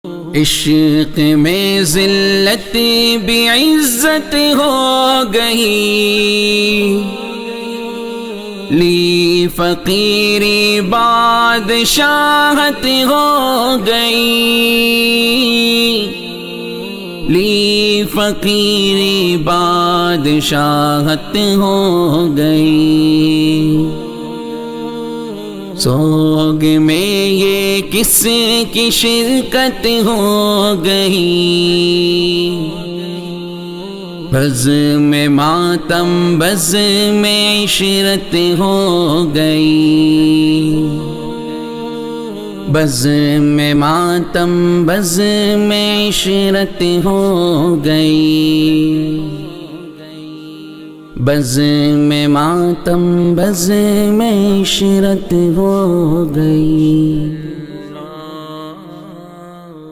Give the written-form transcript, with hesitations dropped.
عشق میں ذلت بھی عزت ہو گئی، لی فقیری بادشاہت ہو گئی، لی فقیری بادشاہت ہو گئی۔ سوگ میں یہ کس کی شرکت ہو گئی، بزم ماتم بزم عشرت ہو گئی، بزم ماتم بزم عشرت ہو گئی، بزم ماتم بزم عشرت ہو گئی۔